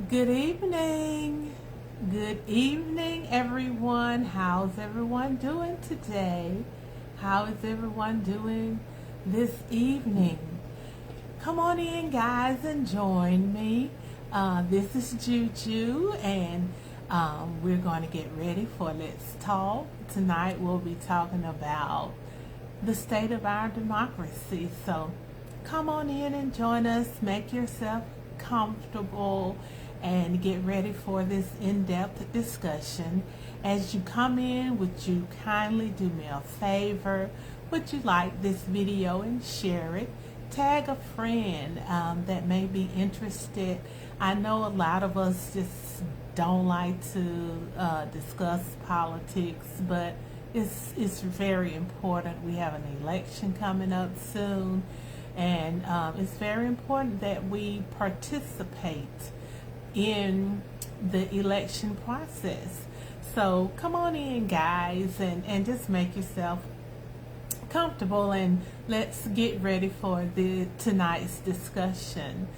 Good evening. Good evening, everyone. How's everyone doing today? How is everyone doing this evening? Come on in, guys, and join me. This is Juju, and we're going to get ready for Let's Talk. Tonight, we'll be talking about the state of our democracy. So, come on in and join us. Make yourself comfortable and get ready for this in-depth discussion. As you come in, would you kindly do me a favor? Would you like this video and share it? Tag a friend that may be interested. I know a lot of us just don't like to discuss politics, but it's very important. We have an election coming up soon, and it's very important that we participate in the election process. So come on in, guys, and just make yourself comfortable, and let's get ready for tonight's discussion.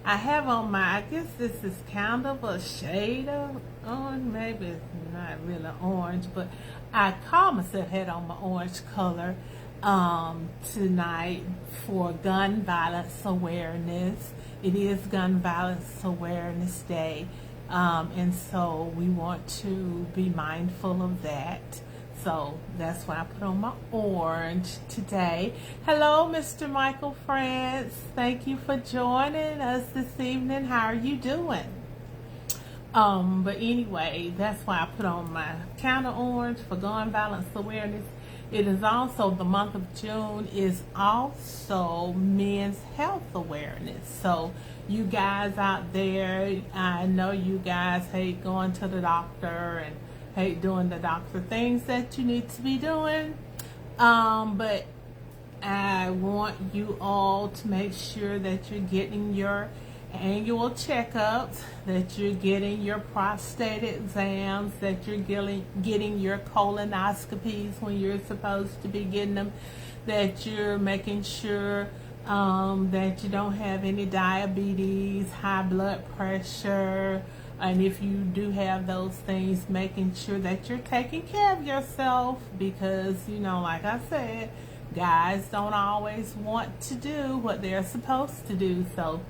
I have on my, I guess this is kind of a shade of orange, maybe it's not really orange, but I call myself had on my orange color tonight for gun violence awareness. It is Gun Violence Awareness Day, and so we want to be mindful of that. So that's why I put on my orange today. Hello, Mr. Michael France. Thank you for joining us this evening. How are you doing? But anyway, that's why I put on my counter orange for gun violence awareness. It is also the month of June is also men's health awareness. So you guys out there, I know you guys hate going to the doctor and hate doing the doctor things that you need to be doing. But I want you all to make sure that you're getting your annual checkups, that you're getting your prostate exams, that you're getting your colonoscopies when you're supposed to be getting them, that you're making sure that you don't have any diabetes, high blood pressure, and if you do have those things, making sure that you're taking care of yourself, because, you know, like I said, guys don't always want to do what they're supposed to do. So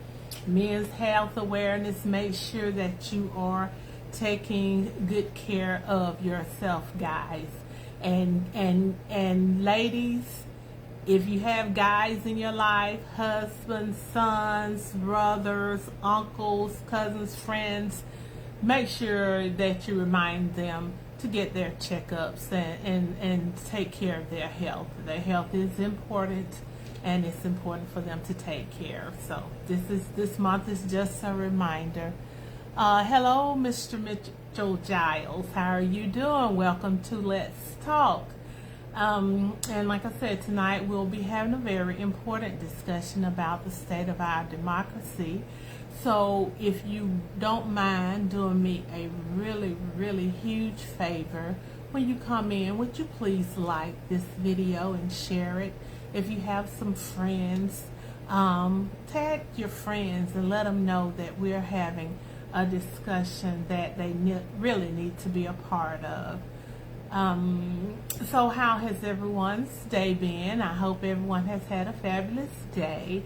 men's health awareness, make sure that you are taking good care of yourself, guys. And ladies, if you have guys in your life, husbands, sons, brothers, uncles, cousins, friends, make sure that you remind them to get their checkups and take care of their health. Their health is important, and it's important for them to take care. So this month is just a reminder. Hello, Mr. Mitchell Giles. How are you doing? Welcome to Let's Talk. And like I said, tonight we'll be having a very important discussion about the state of our democracy. So if you don't mind doing me a really, really huge favor, when you come in, would you please like this video and share it? If you have some friends, tag your friends and let them know that we're having a discussion that they really need to be a part of. So how has everyone's day been? I hope everyone has had a fabulous day.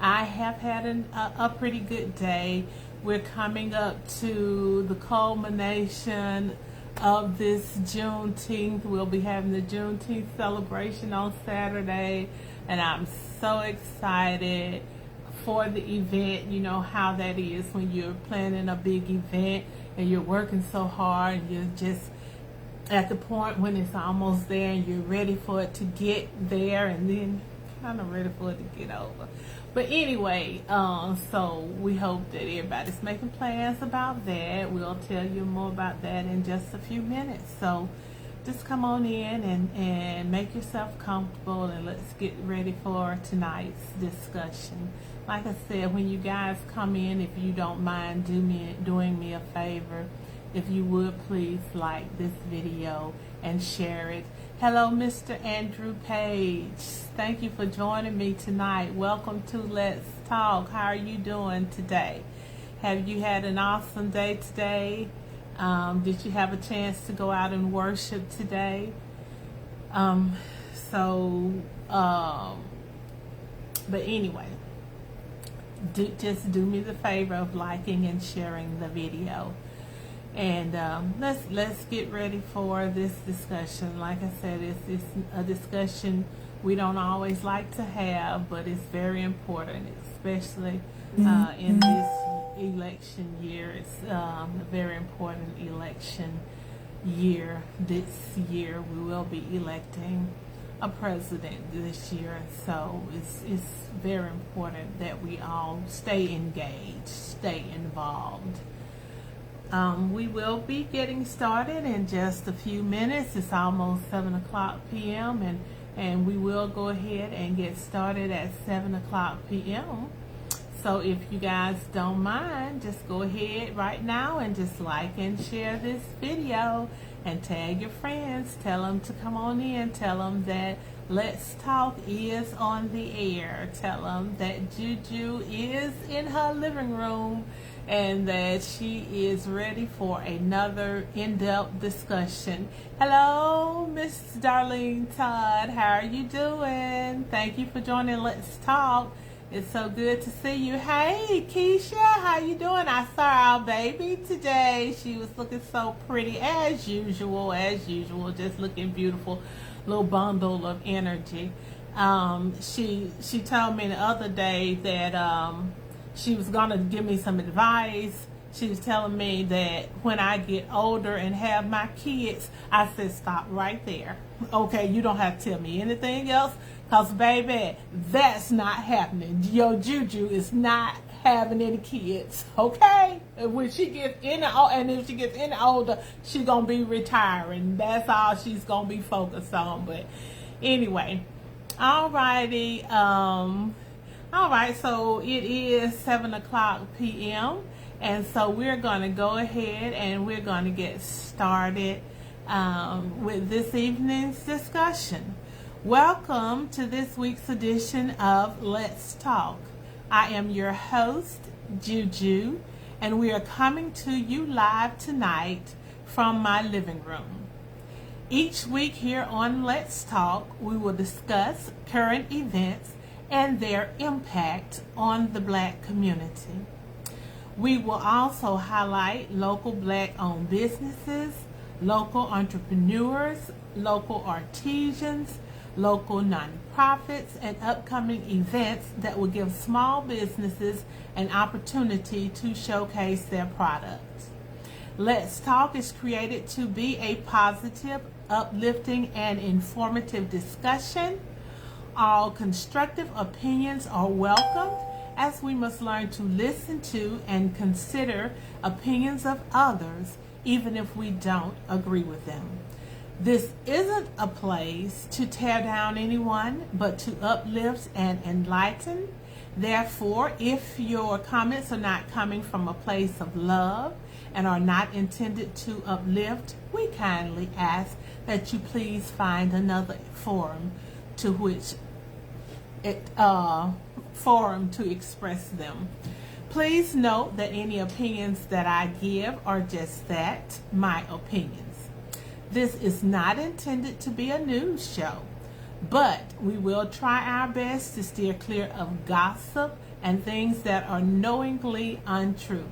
I have had a pretty good day. We're coming up to the culmination of this Juneteenth. We'll be having the Juneteenth celebration on Saturday, and I'm so excited for the event. You know how that is when you're planning a big event and you're working so hard and you're just at the point when it's almost there and you're ready for it to get there, and then kind of ready for it to get over. But anyway, so we hope that everybody's making plans about that. We'll tell you more about that in just a few minutes. So just come on in and make yourself comfortable, and let's get ready for tonight's discussion. Like I said, when you guys come in, if you don't mind doing me a favor, if you would please like this video and share it. Hello, Mr. Andrew Page. Thank you for joining me tonight. Welcome to Let's Talk. How are you doing today? Have you had an awesome day today? Did you have a chance to go out and worship today? So, but anyway, just do me the favor of liking and sharing the video. And let's get ready for this discussion. Like I said, it's a discussion we don't always like to have, but it's very important, especially in this election year. It's a very important election year. This year we will be electing a president this year, so it's very important that we all stay engaged, stay involved. We will be getting started in just a few minutes. It's almost 7 o'clock p.m. and we will go ahead and get started at 7 o'clock p.m. So if you guys don't mind, just go ahead right now and just like and share this video and tag your friends. Tell them to come on in. Tell them that Let's Talk is on the air. Tell them that Juju is in her living room and that she is ready for another in-depth discussion. Hello, Miss Darlene Todd. How are you doing? Thank you for joining Let's Talk. It's so good to see you. Hey, Keisha, how you doing? I saw our baby today. She was looking so pretty as usual, just looking beautiful. Little bundle of energy. She told me the other day that she was gonna give me some advice. She was telling me that when I get older and have my kids, I said, stop right there. Okay, you don't have to tell me anything else, because baby, that's not happening. Your Juju is not having any kids, okay? When she gets any, and if she gets any older, she's gonna be retiring. That's all she's gonna be focused on. But anyway, alrighty. All right, so it is 7 o'clock p.m. and so we're going to go ahead and we're going to get started with this evening's discussion. Welcome to this week's edition of Let's Talk. I am your host, Juju, and we are coming to you live tonight from my living room. Each week here on Let's Talk, we will discuss current events and their impact on the Black community. We will also highlight local Black-owned businesses, local entrepreneurs, local artisans, local nonprofits, and upcoming events that will give small businesses an opportunity to showcase their products. Let's Talk is created to be a positive, uplifting, and informative discussion. All constructive opinions are welcomed, as we must learn to listen to and consider opinions of others, even if we don't agree with them. This isn't a place to tear down anyone, but to uplift and enlighten. Therefore, if your comments are not coming from a place of love and are not intended to uplift, we kindly ask that you please find another forum to express them. Please note that any opinions that I give are just that, my opinions. This is not intended to be a news show, but we will try our best to steer clear of gossip and things that are knowingly untrue.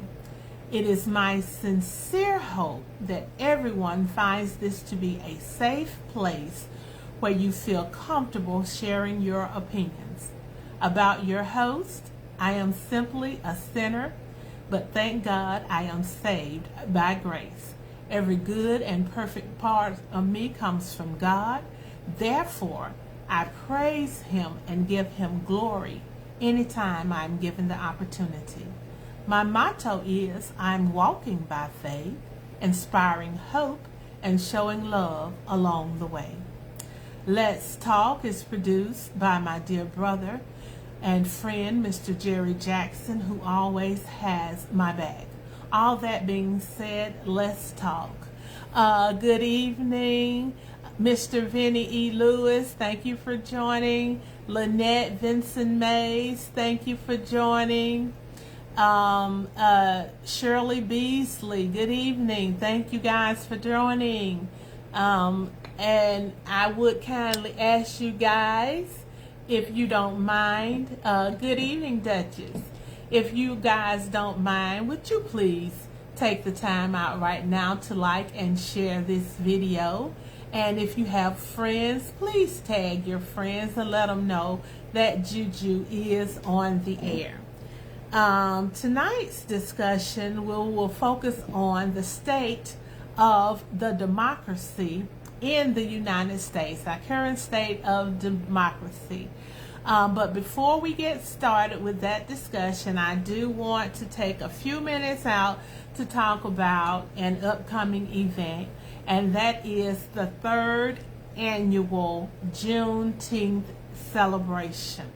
It is my sincere hope that everyone finds this to be a safe place where you feel comfortable sharing your opinions. About your host, I am simply a sinner, but thank God I am saved by grace. Every good and perfect part of me comes from God. Therefore, I praise Him and give Him glory anytime I'm given the opportunity. My motto is, I'm walking by faith, inspiring hope, and showing love along the way. Let's Talk is produced by my dear brother and friend, Mr. Jerry Jackson, who always has my back. All that being said, let's talk. Good evening, Mr. Vinny E. Lewis. Thank you for joining. Lynette Vincent Mays. Thank you for joining. Shirley Beasley, good evening. Thank you guys for joining. And I would kindly ask you guys, if you don't mind, good evening, Duchess. If you guys don't mind, would you please take the time out right now to like and share this video? And if you have friends, please tag your friends and let them know that Juju is on the air. Tonight's discussion will focus on the state of the democracy in the United States, our current state of democracy. But before we get started with that discussion, I do want to take a few minutes out to talk about an upcoming event, and that is the third annual Juneteenth celebration.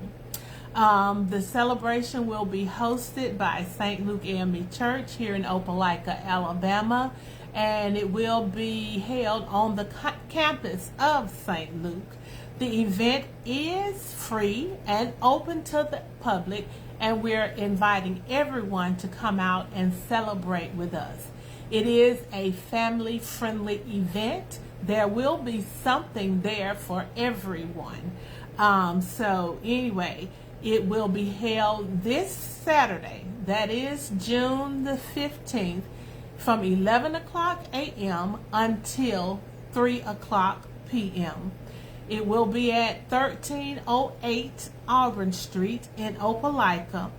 The celebration will be hosted by St. Luke AME Church here in Opelika, Alabama, and it will be held on the campus of St. Luke. The event is free and open to the public, and we're inviting everyone to come out and celebrate with us. It is a family-friendly event. There will be something there for everyone. So anyway, it will be held this Saturday, that is June the 15th, from 11 o'clock a.m. until 3 o'clock p.m. It will be at 1308 Auburn Street in Opelika,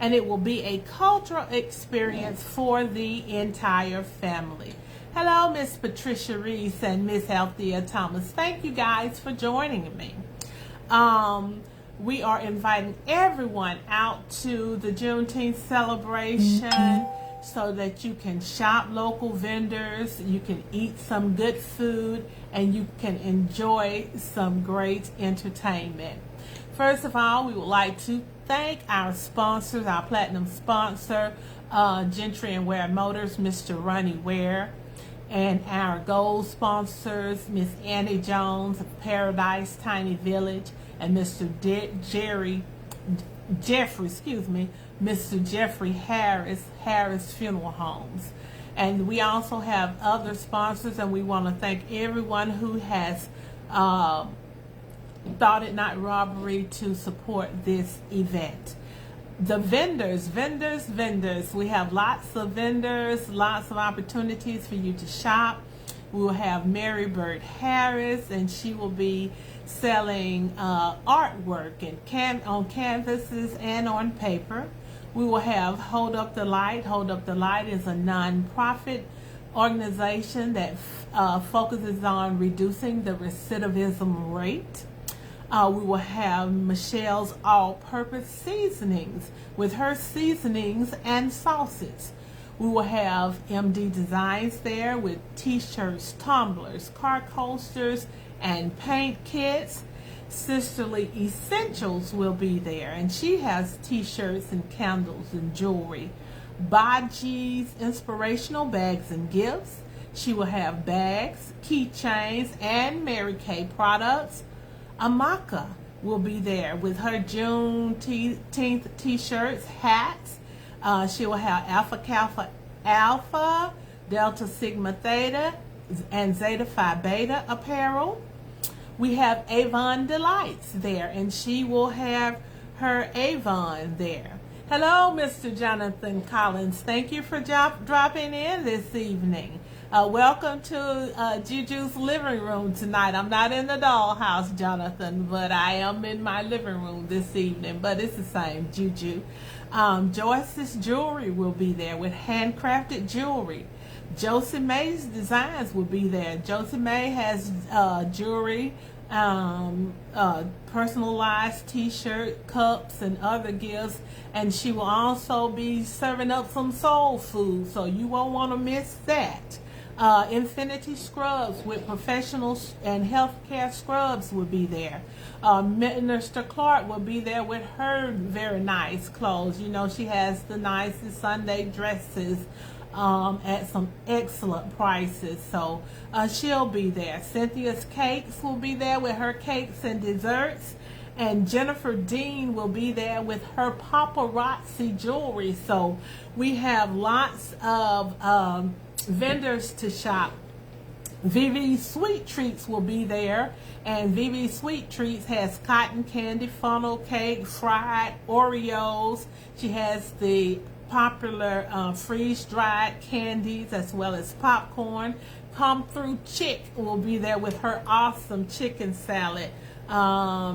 and it will be a cultural experience for the entire family. Hello, Miss Patricia Reese and Miss Althea Thomas. Thank you guys for joining me. We are inviting everyone out to the Juneteenth celebration so that you can shop local vendors, you can eat some good food, and you can enjoy some great entertainment. First of all, we would like to thank our sponsors, our platinum sponsor, Gentry and Ware Motors, Mr. Ronnie Ware, and our gold sponsors, Miss Annie Jones of Paradise Tiny Village, and Mr. Mr. Jeffrey Harris Funeral Homes. And we also have other sponsors, and we want to thank everyone who has thought it not robbery to support this event. The vendors. We have lots of vendors, lots of opportunities for you to shop. We will have Mary Bird Harris, and she will be selling artwork and on canvases and on paper. We will have Hold Up the Light. Hold Up the Light is a non-profit organization that focuses on reducing the recidivism rate. We will have Michelle's All-Purpose Seasonings with her seasonings and sauces. We will have MD Designs there with t-shirts, tumblers, card coasters, and paint kits. Sisterly Essentials will be there, and she has t-shirts and candles and jewelry. Baji's Inspirational Bags and Gifts. She will have bags, keychains, and Mary Kay products. Amaka will be there with her Juneteenth t-shirts, hats. She will have Alpha Kappa Alpha, Delta Sigma Theta, and Zeta Phi Beta apparel. We have Avon Delights there, and she will have her Avon there. Hello, Mr. Jonathan Collins. Thank you for dropping in this evening. Welcome to Juju's living room tonight. I'm not in the dollhouse, Jonathan, but I am in my living room this evening. But it's the same, Juju. Joyce's Jewelry will be there with handcrafted jewelry. Josie May's Designs will be there. Josie May has jewelry, personalized t-shirt, cups, and other gifts, and she will also be serving up some soul food, so you won't want to miss that. Infinity Scrubs with professional and healthcare scrubs will be there. Minister Clark will be there with her very nice clothes. You know, she has the nicest Sunday dresses at some excellent prices, so she'll be there. Cynthia's Cakes will be there with her cakes and desserts, And Jennifer Dean will be there with her paparazzi jewelry. So we have lots of vendors to shop. Vivi Sweet Treats will be there, and Vivi Sweet Treats has cotton candy, funnel cake, fried Oreos. She has the popular freeze-dried candies as well as popcorn. Come Through Chick will be there with her awesome chicken salad.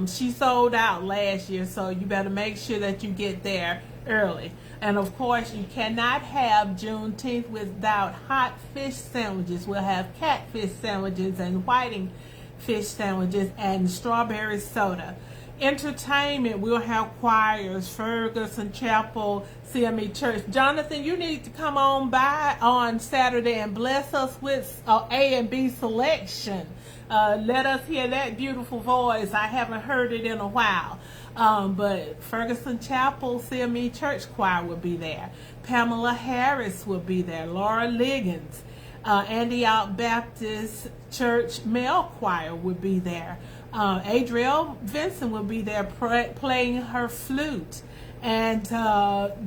She sold out last year, so you better make sure that you get there early. And of course, you cannot have Juneteenth without hot fish sandwiches. We'll have catfish sandwiches and whiting fish sandwiches and strawberry soda. Entertainment, we'll have choirs, Ferguson Chapel, CME Church. Jonathan, you need to come on by on Saturday and bless us with A and B selection. Let us hear that beautiful voice. I haven't heard it in a while. But Ferguson Chapel, CME Church Choir will be there. Pamela Harris will be there. Laura Liggins. Antioch Baptist Church Male Choir will be there. Adriel Vincent will be there playing her flute. And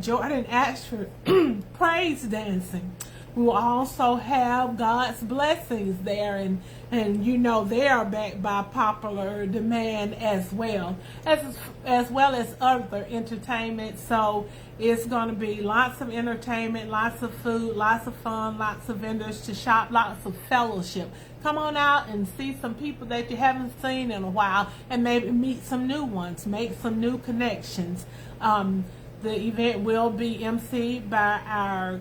Jordan Ashford praise dancing. We will also have God's Blessings there, and you know they are backed by popular demand as well as other entertainment. So it's going to be lots of entertainment, lots of food, lots of fun, lots of vendors to shop, lots of fellowship. Come on out and see some people that you haven't seen in a while, and maybe meet some new ones, make some new connections. The event will be emceed by our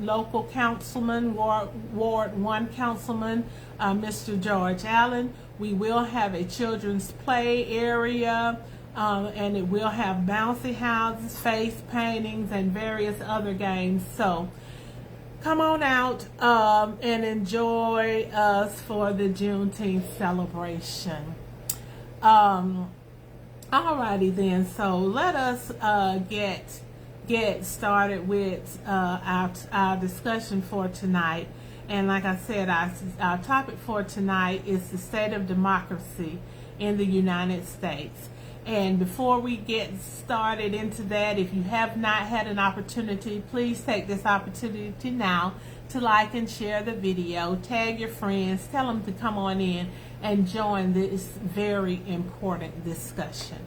local councilman, Ward 1 councilman, Mr. George Allen. We will have a children's play area, and it will have bouncy houses, face paintings, and various other games. So come on out and enjoy us for the Juneteenth celebration. Alrighty then, so let us get started with our discussion for tonight. And like I said, our topic for tonight is the state of democracy in the United States. And before we get started into that, if you have not had an opportunity, please take this opportunity now to like and share the video, tag your friends, tell them to come on in and join this very important discussion.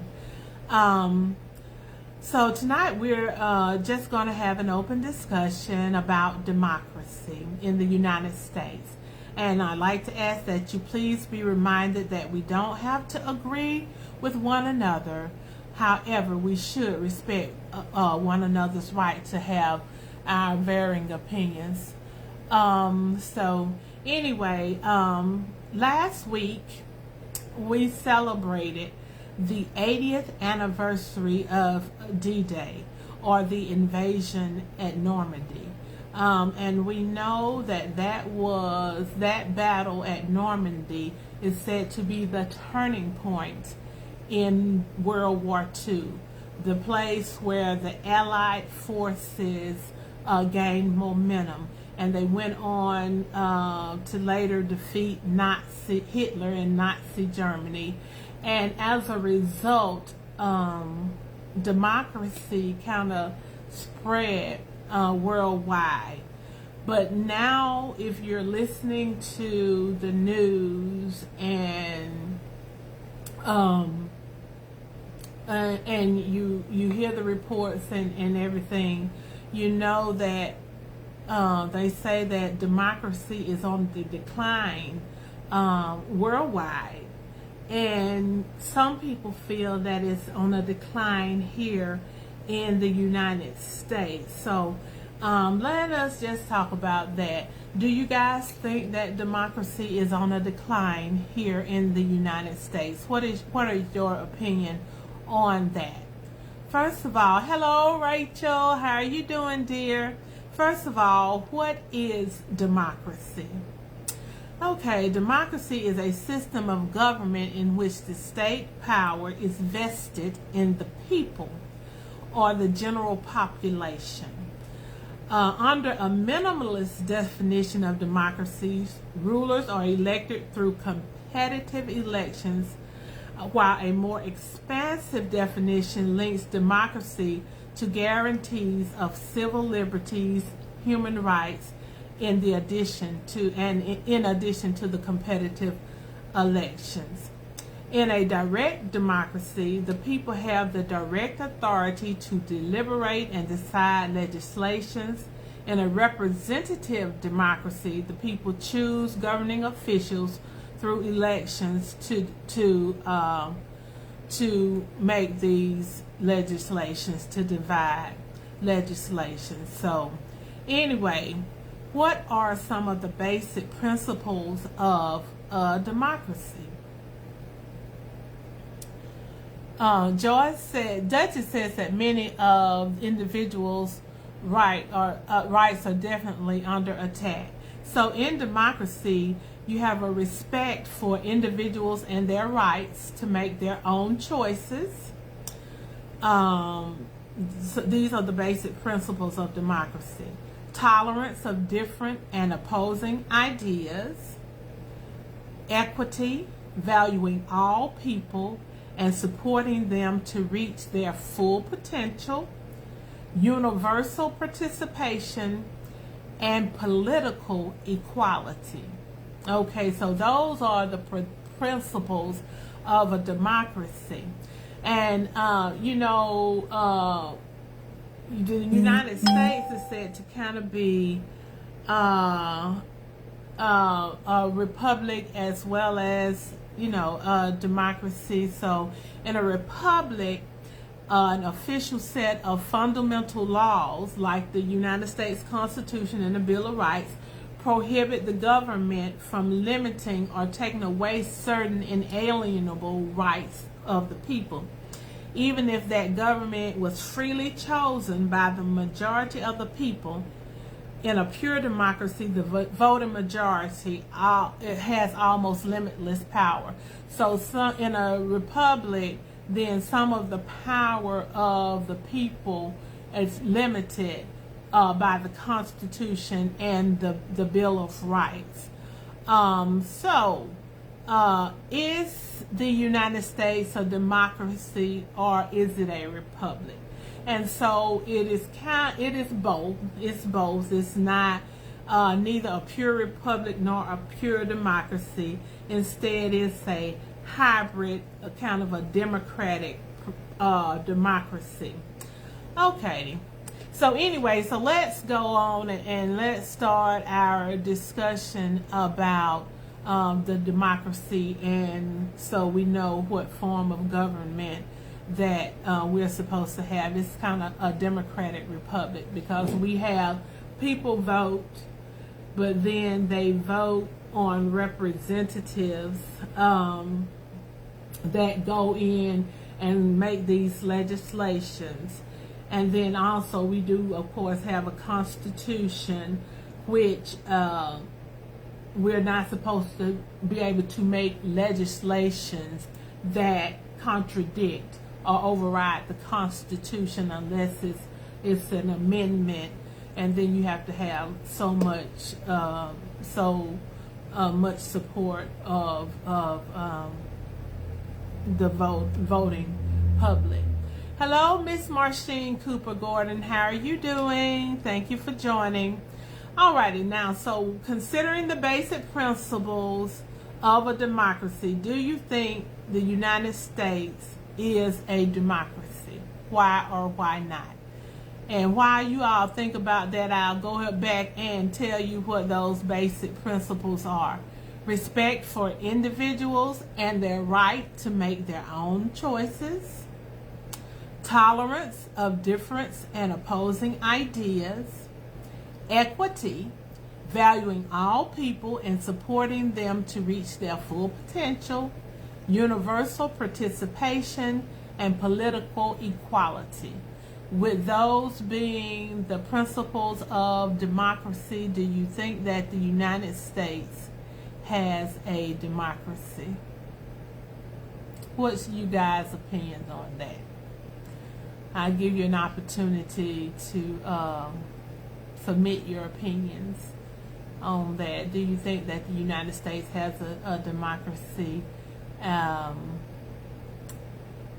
So tonight we're just going to have an open discussion about democracy in the United States. And I'd like to ask that you please be reminded that we don't have to agree with one another. However, we should respect one another's right to have our varying opinions. So anyway, last week we celebrated the 80th anniversary of D-Day, or the invasion at Normandy. And we know that that battle at Normandy is said to be the turning point in World War II, the place where the Allied forces gained momentum, and they went on to later defeat Hitler in Nazi Germany. And as a result, democracy kind of spread worldwide. But now, if you're listening to the news and you hear the reports and everything, you know that they say that democracy is on the decline worldwide. And some people feel that it's on a decline here in the United States. So let us just talk about that. Do you guys think that democracy is on a decline here in the United States? What is your opinion on that? First of all, hello Rachel, how are you doing, dear? First of all, what is democracy? Okay, democracy is a system of government in which the state power is vested in the people or the general population. Under a minimalist definition of democracy, rulers are elected through competitive elections while a more expansive definition links democracy to guarantees of civil liberties, human rights, in addition to the competitive elections. In a direct democracy, the people have the direct authority to deliberate and decide legislations. In a representative democracy, the people choose governing officials through elections to make these legislations, to divide legislation. So anyway, what are some of the basic principles of democracy? Duchess says that many of individuals' rights are definitely under attack. So in democracy, you have a respect for individuals and their rights to make their own choices. So these are the basic principles of democracy. Tolerance of different and opposing ideas. Equity, valuing all people and supporting them to reach their full potential. Universal participation and political equality. Okay, so those are the principles of a democracy. And, the United States is said to kind of be a republic as well as, a democracy. So in a republic, an official set of fundamental laws like the United States Constitution and the Bill of Rights prohibit the government from limiting or taking away certain inalienable rights of the people. Even if that government was freely chosen by the majority of the people, in a pure democracy, the voting majority it has almost limitless power. So in a republic, then some of the power of the people is limited by the Constitution and the Bill of Rights. Is the United States a democracy or is it a republic? And so it is both. It's both. It's not neither a pure republic nor a pure democracy. Instead, it's a hybrid, a kind of a democratic democracy. Okay. So anyway, so let's go on and let's start our discussion about the democracy, and so we know what form of government that we're supposed to have. It's kind of a democratic republic because we have people vote, but then they vote on representatives that go in and make these legislations. And then also we do, of course, have a constitution which we're not supposed to be able to make legislations that contradict or override the Constitution unless it's an amendment, and then you have to have so much support of the voting public. Hello, Miss Marcine Cooper Gordon. How are you doing? Thank you for joining. Alrighty, now, so considering the basic principles of a democracy, do you think the United States is a democracy? Why or why not? And while you all think about that, I'll go back and tell you what those basic principles are. Respect for individuals and their right to make their own choices. Tolerance of difference and opposing ideas. Equity, valuing all people and supporting them to reach their full potential. Universal participation and political equality. With those being the principles of democracy, do you think that the United States has a democracy? What's you guys' opinions on that? I'll give you an opportunity to submit your opinions on that. Do you think that the United States has a democracy?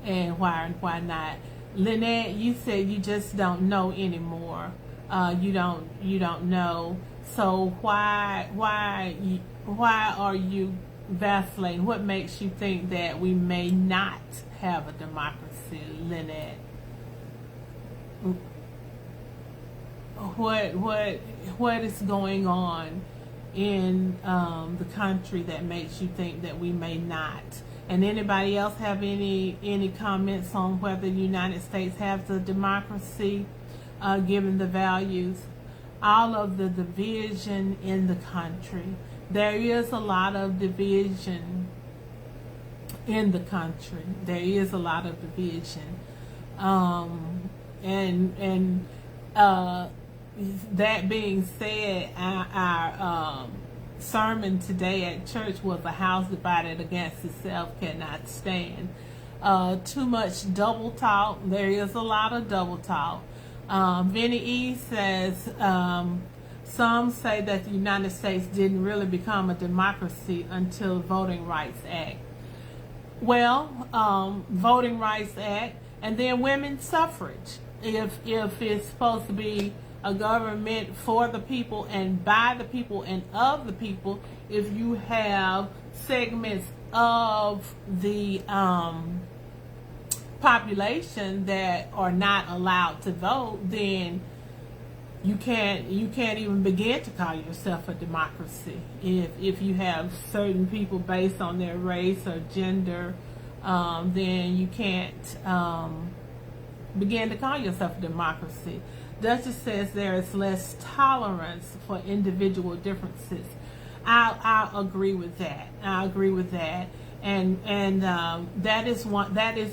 and why not. Lynette, you said you just don't know anymore. You don't know. So why are you vacillating? What makes you think that we may not have a democracy, Lynette? What is going on in the country that makes you think that we may not? And anybody else have any comments on whether the United States has a democracy, given the values? All of the division in the country. There is a lot of division in the country. There is a lot of division. That being said, our sermon today at church was "A house divided against itself cannot stand." Too much double talk. There is a lot of double talk. Vinny E says, some say that the United States didn't really become a democracy until the Voting Rights Act. Well, Voting Rights Act, and then women's suffrage. If it's supposed to be a government for the people and by the people and of the people, if you have segments of the population that are not allowed to vote, then you can't even begin to call yourself a democracy. If you have certain people based on their race or gender, then you can't begin to call yourself a democracy. Duchess says there is less tolerance for individual differences. I'll agree with that. I agree with that. And that is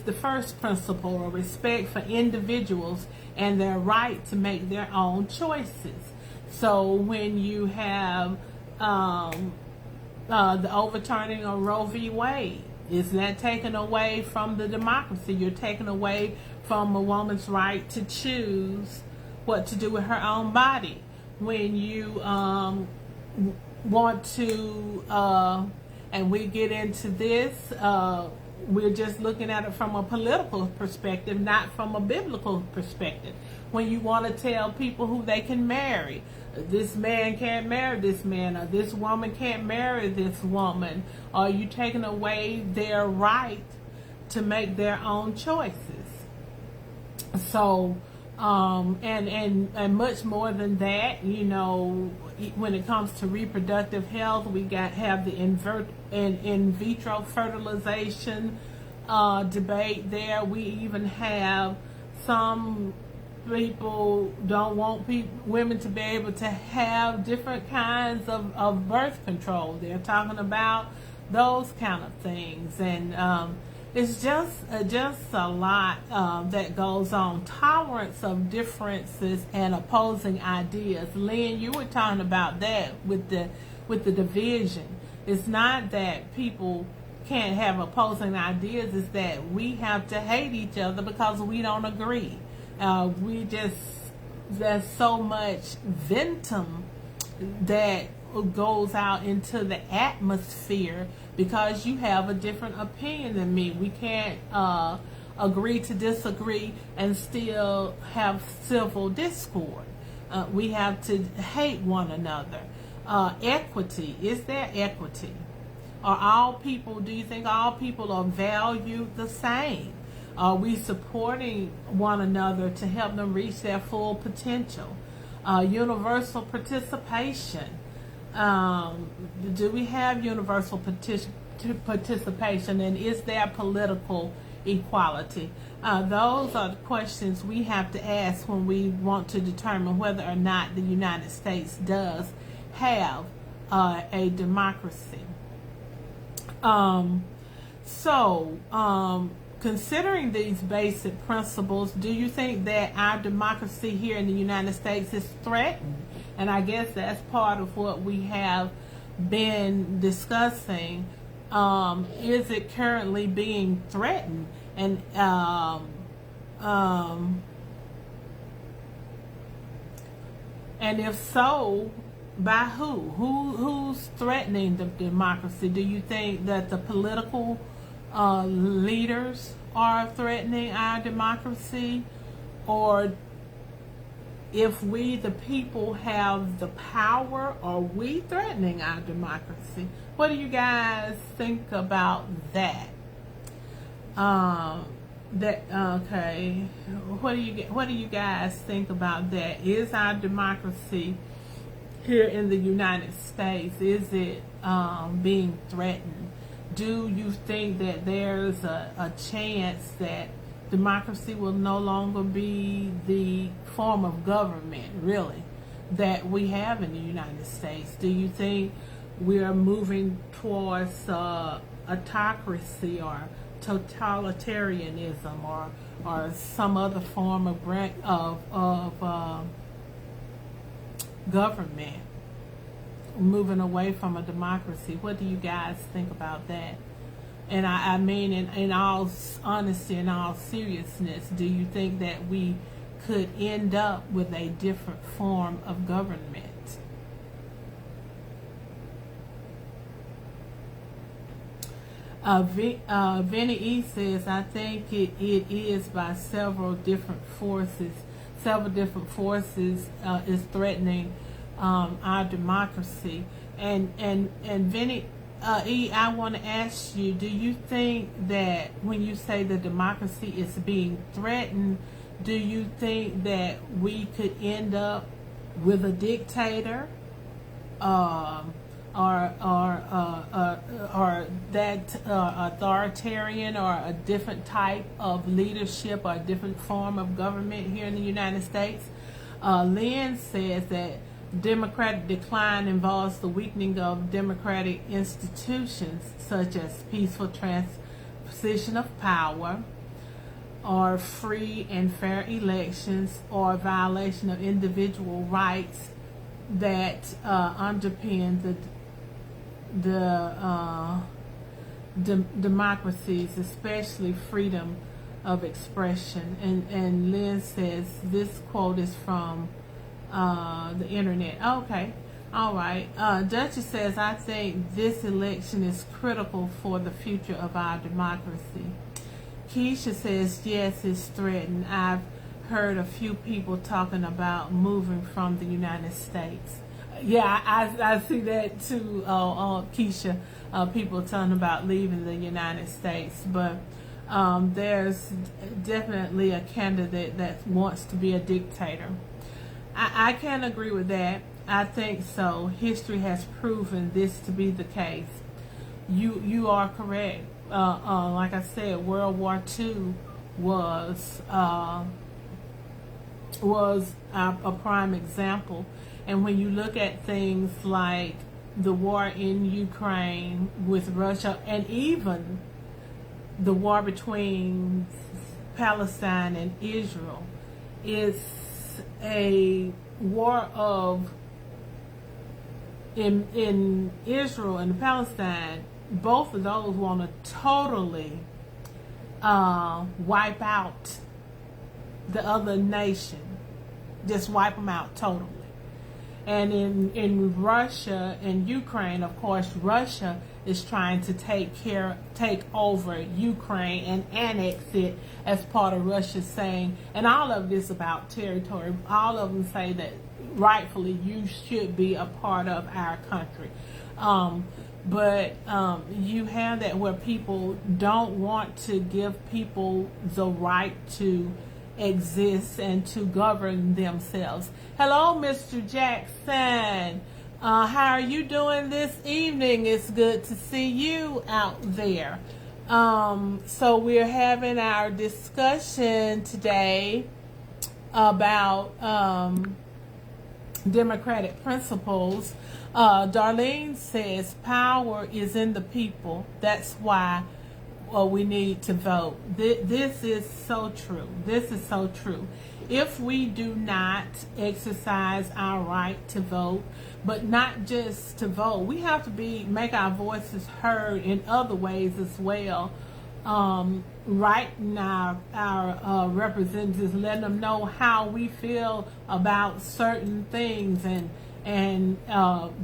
the first principle, or respect for individuals and their right to make their own choices. So when you have the overturning of Roe v. Wade, is that taken away from the democracy? You're taking away from a woman's right to choose what to do with her own body. When you want to, and we get into this, we're just looking at it from a political perspective, not from a biblical perspective. When you want to tell people who they can marry, this man can't marry this man, or this woman can't marry this woman, are you taking away their right to make their own choices? So, and much more than that, you know, when it comes to reproductive health, we have the in vitro fertilization debate there. We even have some people don't want women to be able to have different kinds of birth control. They're talking about those kind of things, and it's just a lot that goes on. Tolerance of differences and opposing ideas. Lynn, you were talking about that with the division. It's not that people can't have opposing ideas. It's that we have to hate each other because we don't agree. There's so much ventum that goes out into the atmosphere because you have a different opinion than me. We can't agree to disagree and still have civil discord. We have to hate one another. Equity, is there equity? Do you think all people are valued the same? Are we supporting one another to help them reach their full potential? Universal participation. Do we have universal participation, and is there political equality? Those are the questions we have to ask when we want to determine whether or not the United States does have a democracy. Considering these basic principles, do you think that our democracy here in the United States is threatened? And I guess that's part of what we have been discussing. Is it currently being threatened? And if so, by who? Who's threatening the democracy? Do you think that the political leaders are threatening our democracy, or if we, the people, have the power, are we threatening our democracy? What do you guys think about that? Okay. What do you guys think about that? Is our democracy here in the United States, is it being threatened? Do you think that there's a chance that democracy will no longer be the form of government, really, that we have in the United States? Do you think we are moving towards autocracy or totalitarianism, or some other form of government, moving away from a democracy? What do you guys think about that? And I mean, in all honesty, in all seriousness, do you think that we could end up with a different form of government? Vinny E says, I think it is by several different forces. Several different forces is threatening our democracy. And Vinny E, I want to ask you, do you think that when you say the democracy is being threatened, do you think that we could end up with a dictator? Or that authoritarian, or a different type of leadership, or a different form of government here in the United States? Lynn says that democratic decline involves the weakening of democratic institutions such as peaceful transition of power, or free and fair elections, or violation of individual rights that underpin democracies, especially freedom of expression. And Lynn says this quote is from the internet. Okay, all right. Duchess says, I think this election is critical for the future of our democracy. Keisha says, yes, it's threatened. I've heard a few people talking about moving from the United States. Yeah, I see that too, Keisha. People talking about leaving the United States. But there's definitely a candidate that wants to be a dictator. I can't agree with that. I think so. History has proven this to be the case. You are correct. Like I said, World War II was a prime example. And when you look at things like the war in Ukraine with Russia, and even the war between Palestine and Israel, it's a war of, in Israel and Palestine, both of those want to totally wipe out the other nation, just wipe them out totally. And in Russia and Ukraine, of course, Russia is trying to take over Ukraine and annex it as part of Russia, saying, and all of this about territory, all of them say that rightfully you should be a part of our country. But you have that where people don't want to give people the right to exist and to govern themselves. Hello, Mr. Jackson. How are you doing this evening? It's good to see you out there. So we're having our discussion today about democratic principles. Darlene says power is in the people. That's why we need to vote. This is so true. This is so true. If we do not exercise our right to vote, but not just to vote, we have to make our voices heard in other ways as well. Writing our representatives, letting them know how we feel about certain things, and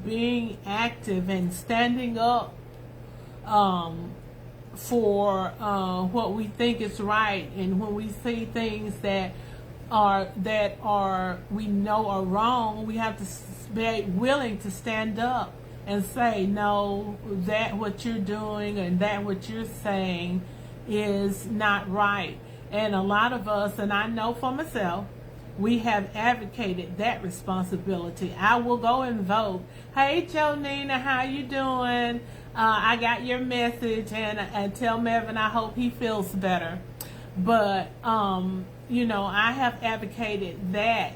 being active and standing up for what we think is right, and when we see things that are we know are wrong, we have to be willing to stand up and say, no, that what you're doing and that what you're saying is not right. And a lot of us, and I know for myself, we have advocated that responsibility. I will go and vote. Hey, Jonina, how you doing? I got your message, and tell Melvin I hope he feels better. But you know, I have advocated that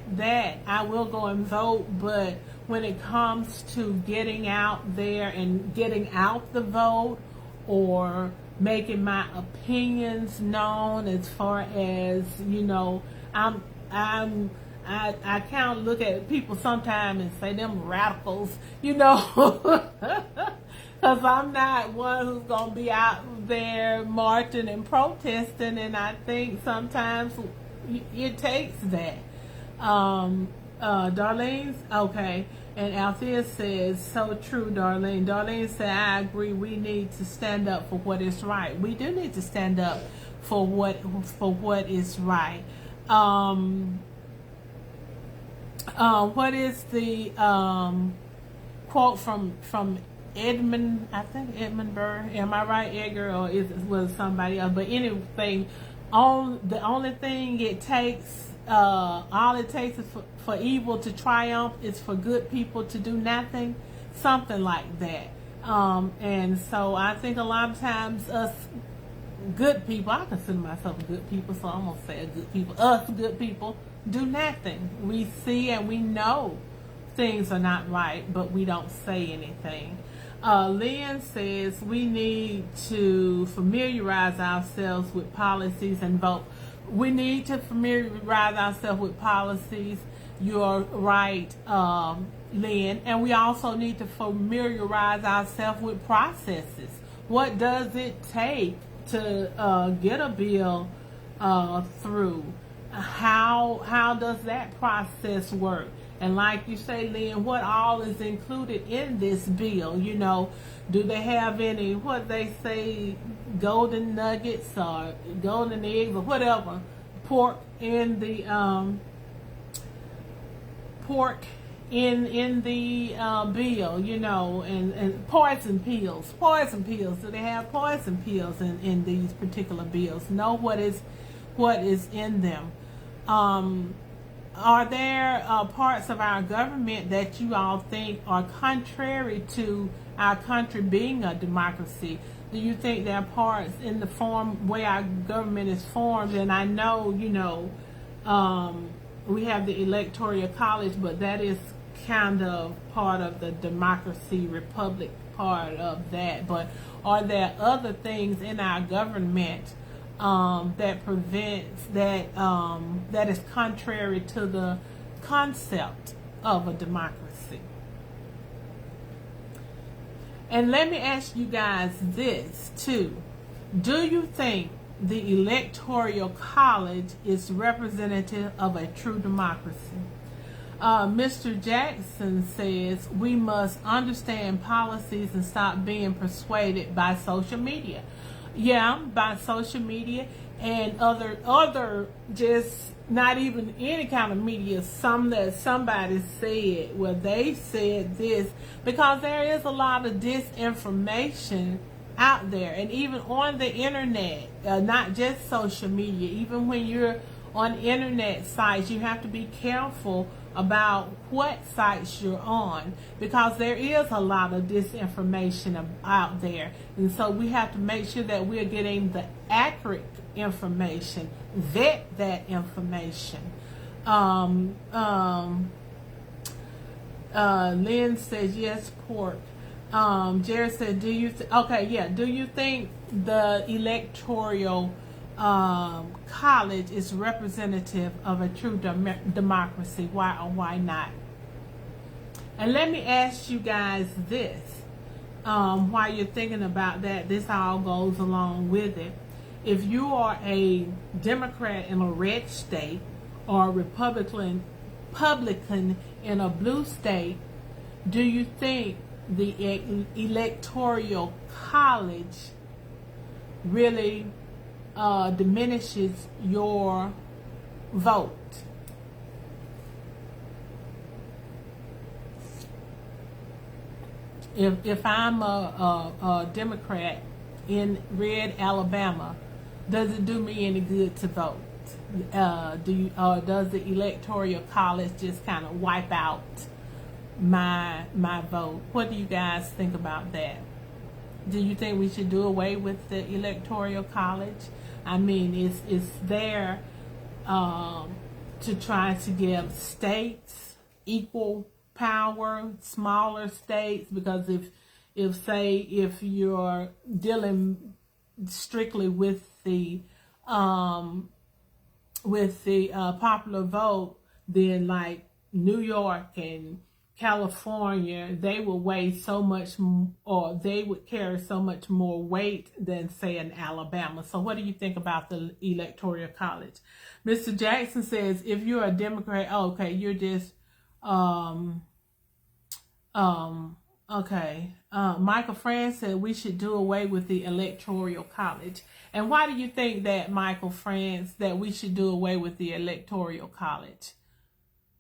I will go and vote, but when it comes to getting out there and getting out the vote, or making my opinions known, as far as, you know, I kind of look at people sometimes and say them radicals, you know, because I'm not one who's going to be out there marching and protesting, and I think sometimes it takes that. Darlene's, okay, and Althea says, so true, Darlene. Darlene said, I agree, we need to stand up for what is right. We do need to stand up for what is right. What is the quote from Edmund? I think Edmund Burr. Am I right, Edgar, or was somebody else? But anything, the only thing it takes, all it takes is for evil to triumph is for good people to do nothing, something like that. And so I think a lot of times us good people, I consider myself a good people, so I'm gonna say good people. Us good people do nothing. We see and we know things are not right, but we don't say anything. Lynn says we need to familiarize ourselves with policies and vote. We need to familiarize ourselves with policies. You're right, Lynn. And we also need to familiarize ourselves with processes. What does it take to get a bill through? How does that process work? And like you say, Lynn, what all is included in this bill? You know, do they have any, what they say, golden nuggets or golden eggs or whatever, pork in the bill, you know, and poison pills. Do they have poison pills in these particular bills? Know what is in them. Are there parts of our government that you all think are contrary to our country being a democracy? Do you think there are parts in the way our government is formed? And I know, you know, we have the Electoral College, but that is kind of part of the democracy republic part of that. But are there other things in our government that prevents that is contrary to the concept of a democracy? And let me ask you guys this too: do you think the Electoral College is representative of a true democracy? Mr. Jackson says we must understand policies and stop being persuaded by social media. Yeah, by social media and other just not even any kind of media. Some that somebody said, well, they said this, because there is a lot of disinformation out there, and even on the internet, not just social media. Even when you're on internet sites, you have to be careful about what sites you're on, because there is a lot of disinformation out there, and so we have to make sure that we're getting the accurate information, vet that information. Lynn says yes, pork. Jared said, do you do you think the Electoral College is representative of a true democracy? Why or why not? And let me ask you guys this, while you're thinking about that, this all goes along with it. If you are a Democrat in a red state or a Republican in a blue state, do you think the Electoral College really diminishes your vote. If I'm a Democrat in red Alabama, does it do me any good to vote? Does the electoral college just kind of wipe out my vote? What do you guys think about that? Do you think we should do away with the electoral college? I mean, it's there to try to give states equal power, smaller states, because if you're dealing strictly with the popular vote, then like New York and California, they will weigh so much, or they would carry so much more weight than, say, in Alabama. So what do you think about the electoral college? Mr. Jackson says, if you're a Democrat, okay, you're just, okay. Michael France said we should do away with the electoral college. And why do you think that, Michael France, that we should do away with the electoral college?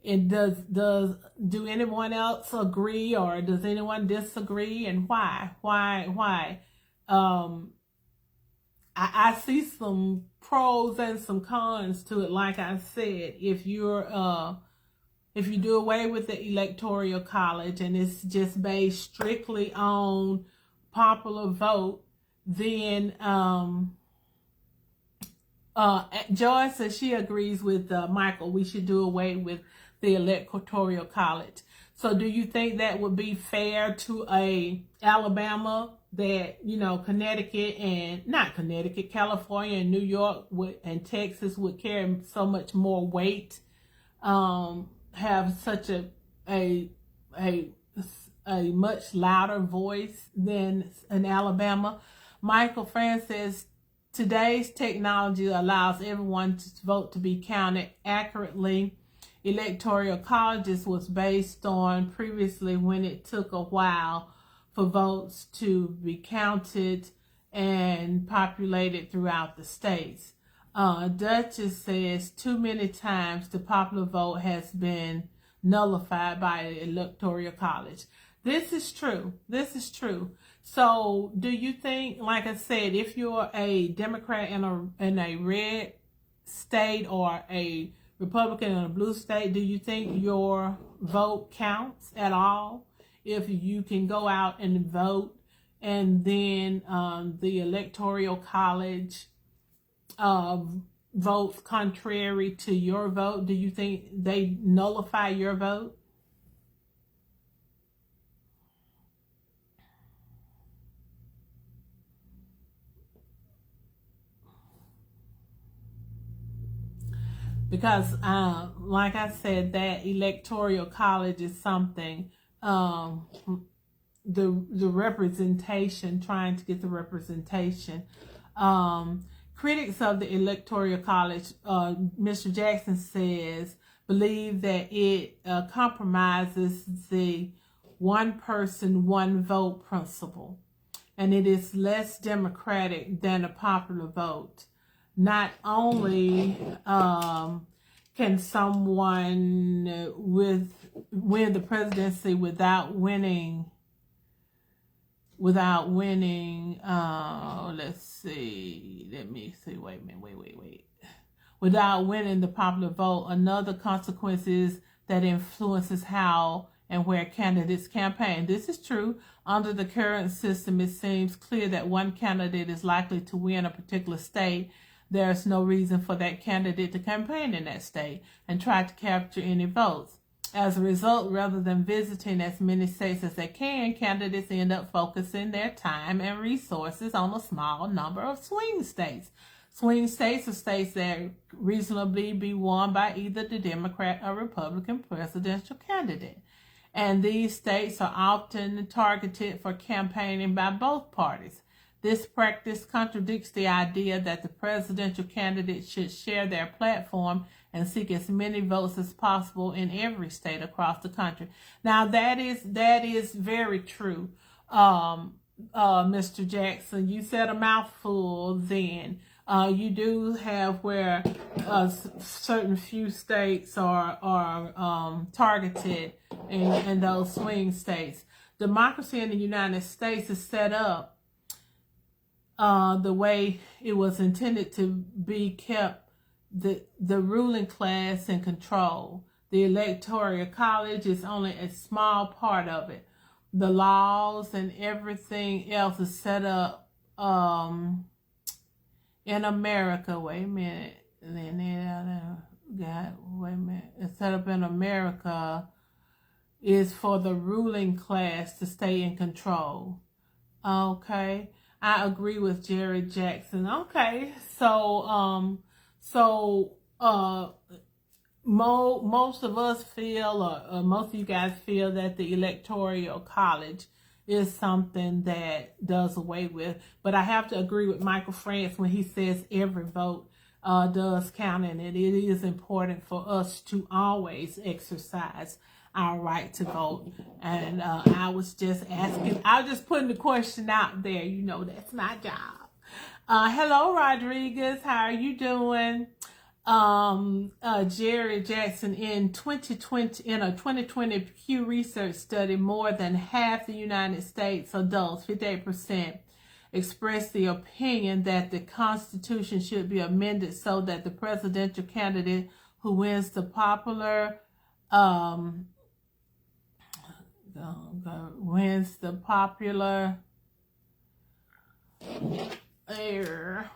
And do anyone else agree, or does anyone disagree, and why? I see some pros and some cons to it. Like I said, if you do away with the electoral college and it's just based strictly on popular vote, then Joy says she agrees with Michael. We should do away with the electoral college. So do you think that would be fair to Alabama, that, Connecticut and not Connecticut, California and New York and Texas would carry so much more weight, have such a much louder voice than in Alabama? Michael France says today's technology allows everyone's vote to be counted accurately. Electoral colleges was based on previously when it took a while for votes to be counted and populated throughout the states. Duchess says too many times the popular vote has been nullified by the electoral college. This is true. So do you think, like I said, if you're a Democrat in a red state or a Republican in a blue state, do you think your vote counts at all? If you can go out and vote, and then the electoral college votes contrary to your vote, do you think they nullify your vote? Because, like I said, that electoral college is something, the representation, trying to get the representation. Critics of the electoral college, Mr. Jackson says, believe that it compromises the one person, one vote principle, and it is less democratic than a popular vote. Not only can someone win the presidency without winning, wait a minute, without winning the popular vote, another consequence is that influences how and where candidates campaign. This is true. Under the current system, it seems clear that one candidate is likely to win a particular state. There's no reason for that candidate to campaign in that state and try to capture any votes. As a result, rather than visiting as many states as they can, candidates end up focusing their time and resources on a small number of swing states. Swing states are states that reasonably be won by either the Democrat or Republican presidential candidate. And these states are often targeted for campaigning by both parties. This practice contradicts the idea that the presidential candidate should share their platform and seek as many votes as possible in every state across the country. Now, that is very true. Mr. Jackson, you said a mouthful then. You do have where certain few states are targeted in those swing states. Democracy in the United States is set up the way it was intended to be kept, the ruling class in control. The Electoral College is only a small part of it. The laws and everything else is set up in America. Wait a minute. Wait a minute. It's set up in America is for the ruling class to stay in control. Okay. I agree with Jerry Jackson. Okay. So most of us feel, or most of you guys feel, that the Electoral College is something that does away with. But I have to agree with Michael France when he says every vote does count, and it is important for us to always exercise our right to vote. And I was just asking, I was just putting the question out there. You know, that's my job. Hello, Rodriguez. How are you doing? Jerry Jackson, in 2020, in a 2020 Pew Research study, more than half the United States adults, 58%, expressed the opinion that the Constitution should be amended so that the presidential candidate who wins the popular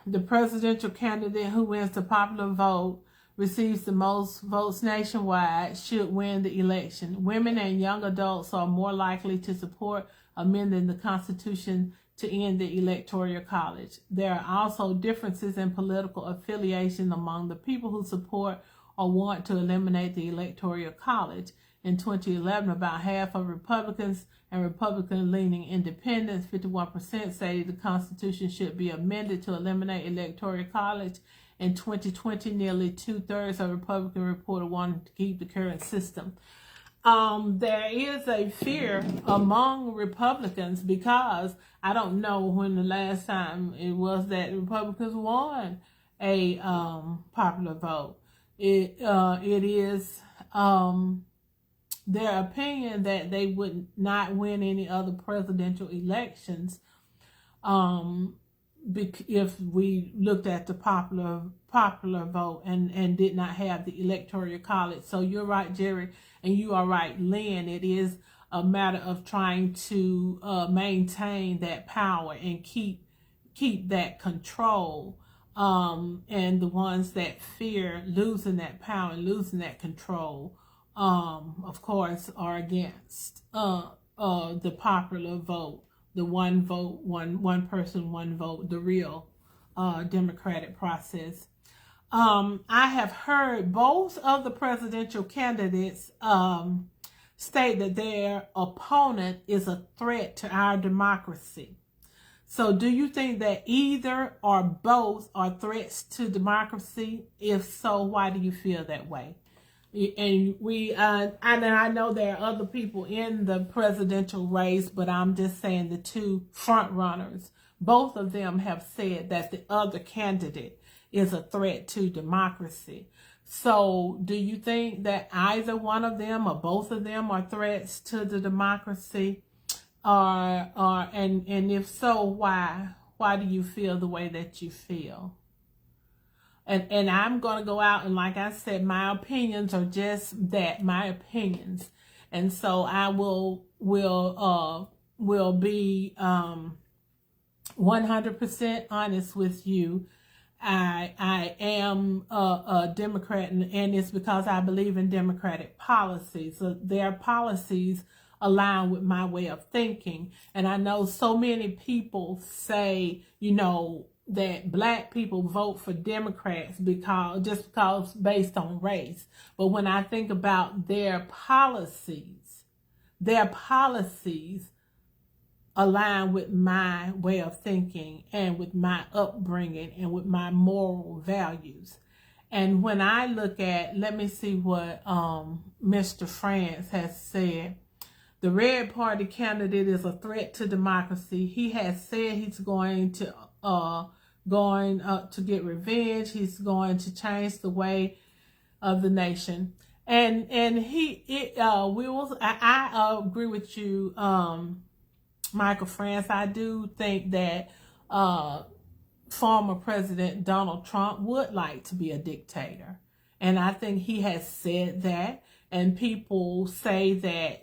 the presidential candidate who wins the popular vote, receives the most votes nationwide, should win the election. Women and young adults are more likely to support amending the Constitution to end the Electoral College. There are also differences in political affiliation among the people who support or want to eliminate the Electoral College. In 2011, about half of Republicans and Republican-leaning independents, 51%, say the Constitution should be amended to eliminate Electoral College. In 2020, nearly 2/3 of Republican reporters wanted to keep the current system. There is a fear among Republicans, because I don't know when the last time it was that Republicans won a popular vote. It is their opinion that they would not win any other presidential elections if we looked at the popular vote and did not have the Electoral College. So you're right, Jerry, and you are right, Lynn. It is a matter of trying to maintain that power and keep that control. And the ones that fear losing that power and losing that control, of course, are against the popular vote, the one vote, one person, one vote, the real democratic process. I have heard both of the presidential candidates state that their opponent is a threat to our democracy. So do you think that either or both are threats to democracy? If so, why do you feel that way? And I know there are other people in the presidential race, but I'm just saying the two front runners, both of them have said that the other candidate is a threat to democracy. So do you think that either one of them or both of them are threats to the democracy? And if so, why? Why do you feel the way that you feel? And I'm going to go out, and like I said, my opinions are just that, my opinions. And so I will be 100% honest with you. I am a Democrat, and it's because I believe in democratic policies. So their policies align with my way of thinking. And I know so many people say, that Black people vote for Democrats because based on race. But when I think about their policies align with my way of thinking and with my upbringing and with my moral values. And when I look at, let me see what Mr. France has said. The Red Party candidate is a threat to democracy. He has said he's going to get revenge. He's going to change the way of the nation. And I agree with you, Michael France. I do think that former President Donald Trump would like to be a dictator. And I think he has said that. And people say that,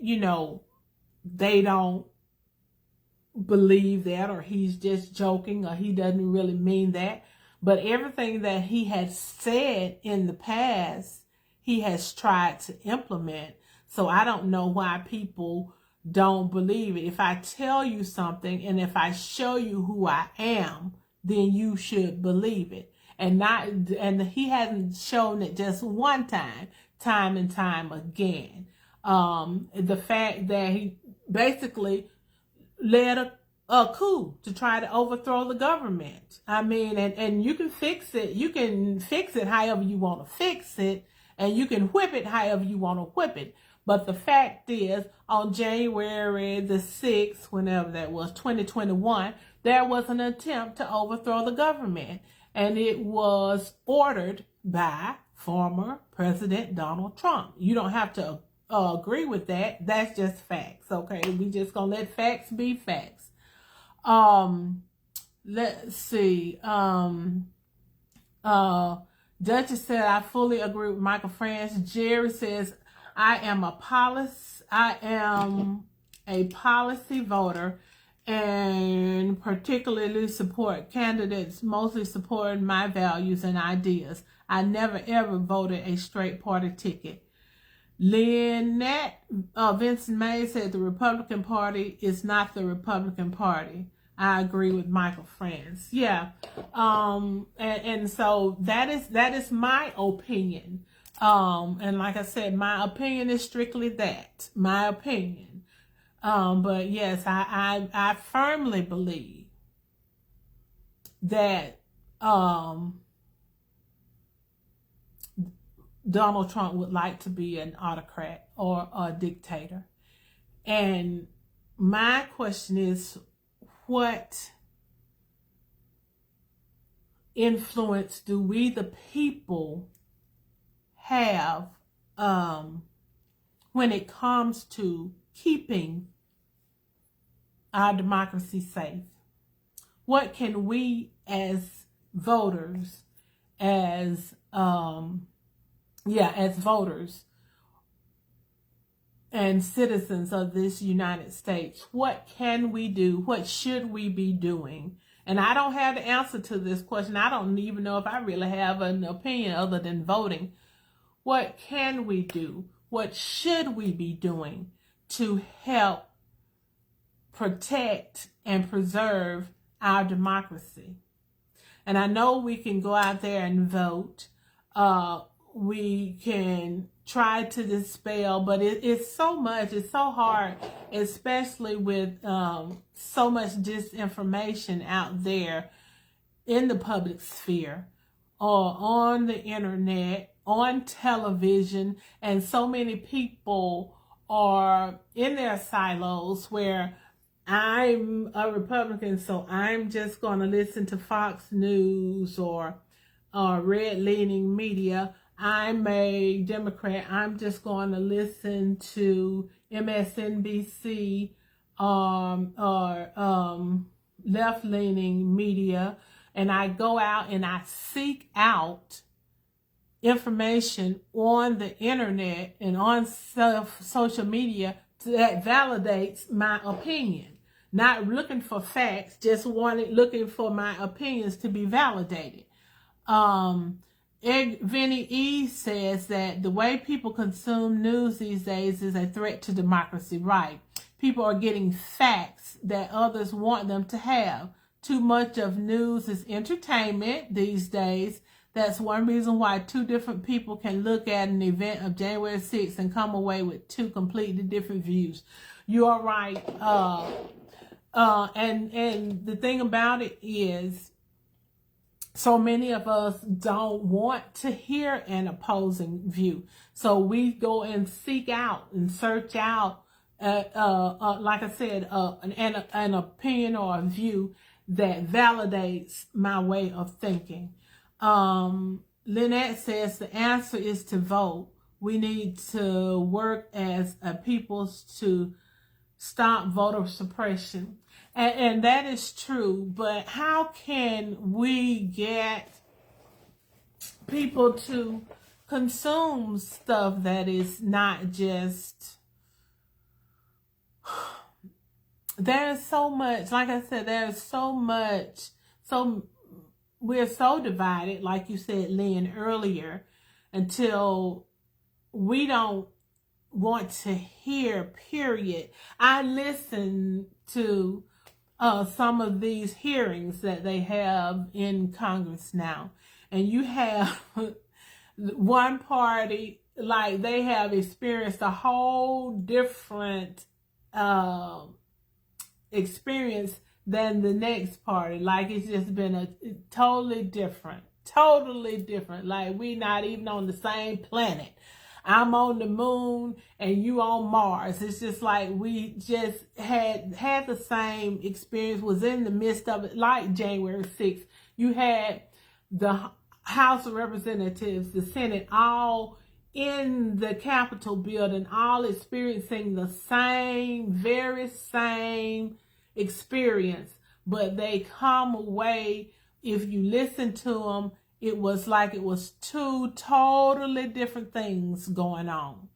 they don't believe that, or he's just joking, or he doesn't really mean that. But everything that he has said in the past, he has tried to implement. So I don't know why people don't believe it. If I tell you something and if I show you who I am, then you should believe it. And he hasn't shown it just one time and time again. The fact that he basically led a coup to try to overthrow the government. I mean, and you can fix it. You can fix it however you want to fix it, and you can whip it however you want to whip it. But the fact is, on January the 6th, whenever that was, 2021, there was an attempt to overthrow the government. And it was ordered by former President Donald Trump. You don't have to agree with that. That's just facts, okay? We just gonna let facts be facts. Let's see. Duchess said, I fully agree with Michael France. Jerry says, I am a policy voter and particularly support candidates mostly supporting my values and ideas. I never ever voted a straight party ticket. Lynette Vincent May said the Republican Party is not the Republican Party. I agree with Michael France. Yeah. And so that is my opinion. And like I said, my opinion is strictly that, my opinion. But yes, I firmly believe that, Donald Trump would like to be an autocrat or a dictator. And my question is, what influence do we, the people, have when it comes to keeping our democracy safe? What can we as voters, as voters and citizens of this United States, what can we do? What should we be doing? And I don't have the answer to this question. I don't even know if I really have an opinion other than voting. What can we do? What should we be doing to help protect and preserve our democracy? And I know we can go out there and vote. We can try to dispel, but it's so much, it's so hard, especially with so much disinformation out there in the public sphere or on the internet, on television, and so many people are in their silos where I'm a Republican, so I'm just going to listen to Fox News or red-leaning media. I'm a Democrat. I'm just going to listen to MSNBC or left-leaning media. And I go out and I seek out information on the internet and on social media that validates my opinion. Not looking for facts, just looking for my opinions to be validated. Vinny E says that the way people consume news these days is a threat to democracy. Right. People are getting facts that others want them to have. Too much of news is entertainment these days. That's one reason why two different people can look at an event of January 6th and come away with two completely different views. You are right. And the thing about it is, so many of us don't want to hear an opposing view. So we go and seek out and search out like I said, an opinion or a view that validates my way of thinking. Lynette says the answer is to vote. We need to work as a people to stop voter suppression. And that is true, but how can we get people to consume stuff that is not just... There's so much, like I said, there's so much, so we're so divided, like you said, Lynn, earlier, until we don't want to hear, period. I listen to some of these hearings that they have in Congress now, and you have one party, like they have experienced a whole different experience than the next party. Like it's just been a totally different, like we not even on the same planet. I'm on the moon and you on Mars. It's just like we just had the same experience, was in the midst of it. Like January 6th, you had the House of Representatives, the Senate, all in the Capitol building, all experiencing the same, very same experience, but they come away, if you listen to them, it was like it was two totally different things going on.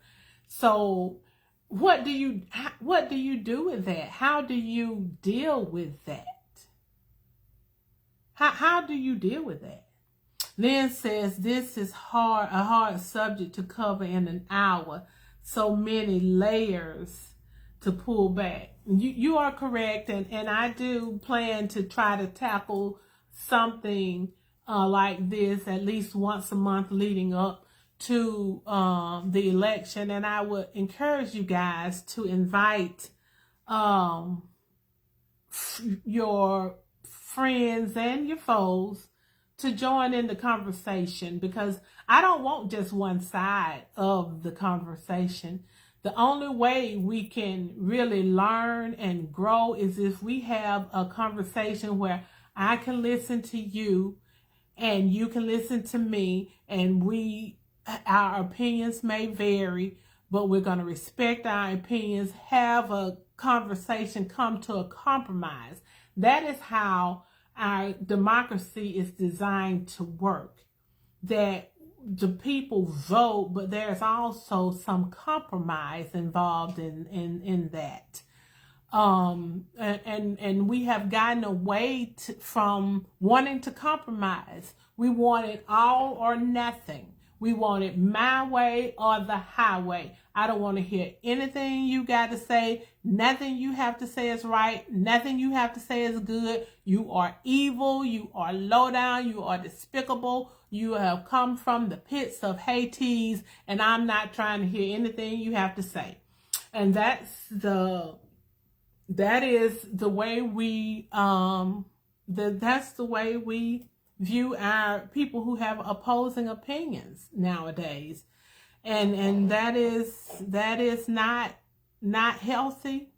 So what do you do with that? How do you deal with that? How do you deal with that? Lynn says this is a hard subject to cover in an hour. So many layers to pull back. You are correct, and I do plan to try to tackle something like this at least once a month leading up to the election. And I would encourage you guys to invite your friends and your foes to join in the conversation, because I don't want just one side of the conversation. The only way we can really learn and grow is if we have a conversation where I can listen to you and you can listen to me, and our opinions may vary, but we're going to respect our opinions, have a conversation, come to a compromise. That is how our democracy is designed to work. That the people vote, but there's also some compromise involved in that. And we have gotten away from wanting to compromise. We want it all or nothing. We want it my way or the highway. I don't want to hear anything you got to say. Nothing you have to say is right. Nothing you have to say is good. You are evil. You are low down. You are despicable. You have come from the pits of Hades, and I'm not trying to hear anything you have to say. And that is the way we that's the way we view our people who have opposing opinions nowadays. And that is not healthy,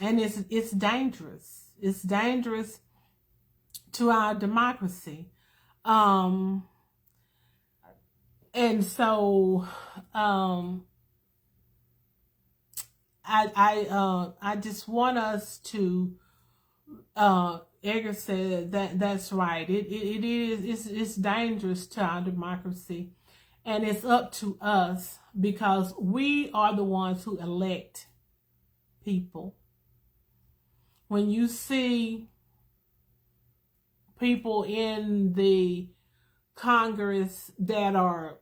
and it's dangerous. It's dangerous to our democracy. And so I just want us to Edgar said that's right. It's dangerous to our democracy, and it's up to us, because we are the ones who elect people. When you see people in the Congress that are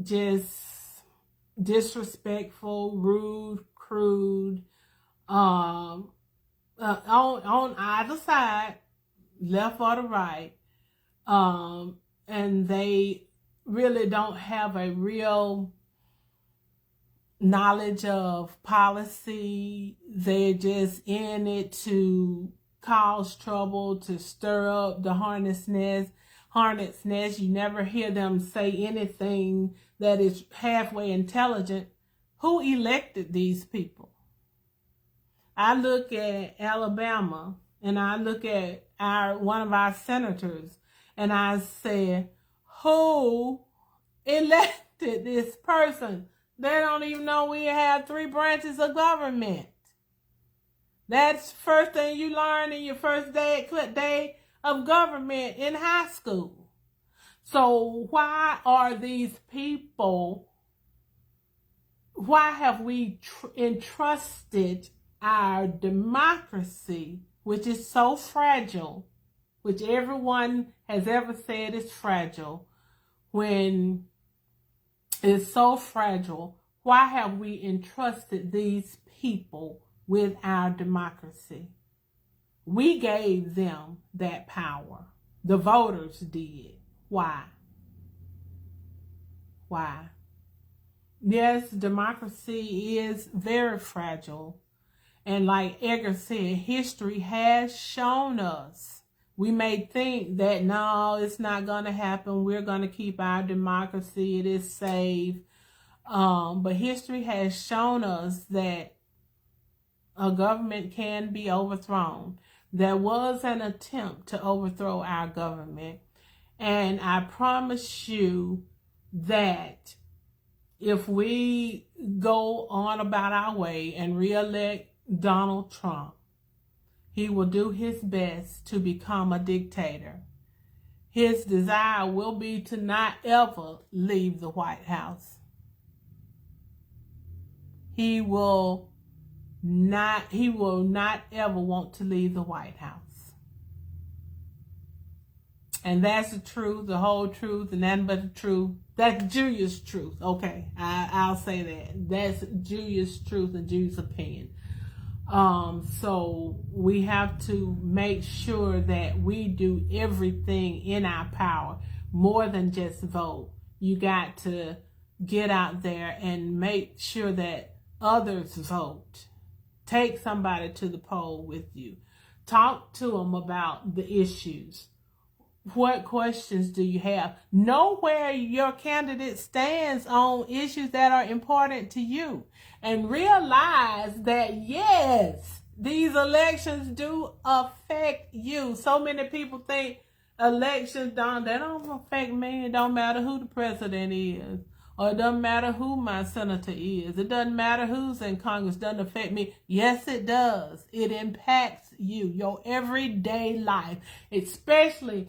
just disrespectful, rude, crude, on either side, left or the right, and they really don't have a real knowledge of policy. They're just in it to cause trouble, to stir up the hornet's nest. You never hear them say anything that is halfway intelligent. Who elected these people? I look at Alabama and I look at one of our senators and I say, who elected this person? They don't even know we have 3 branches of government. That's the first thing you learn in your first day of government in high school. So why are these people, why have we entrusted our democracy, which is so fragile, which everyone has ever said is fragile, when it's so fragile, why have we entrusted these people with our democracy? We gave them that power. The voters did. Why? Why? Yes, democracy is very fragile. And like Edgar said, history has shown us. We may think that, no, it's not going to happen. We're going to keep our democracy. It is safe. But history has shown us that a government can be overthrown. There was an attempt to overthrow our government. And I promise you that if we go on about our way and re-elect Donald Trump, he will do his best to become a dictator. His desire will be to not ever leave the White House. He will not ever want to leave the White House. And that's the truth, the whole truth, and nothing but the truth. That's Julia's truth. Okay, I'll say that. That's Julia's truth and Julia's opinion. So we have to make sure that we do everything in our power, more than just vote. You got to get out there and make sure that others vote. Take somebody to the poll with you. Talk to them about the issues. What questions do you have? Know where your candidate stands on issues that are important to you. And realize that, yes, these elections do affect you. So many people think elections don't affect me. It don't matter who the president is. Or it doesn't matter who my senator is. It doesn't matter who's in Congress. It doesn't affect me. Yes, it does. It impacts you, your everyday life, especially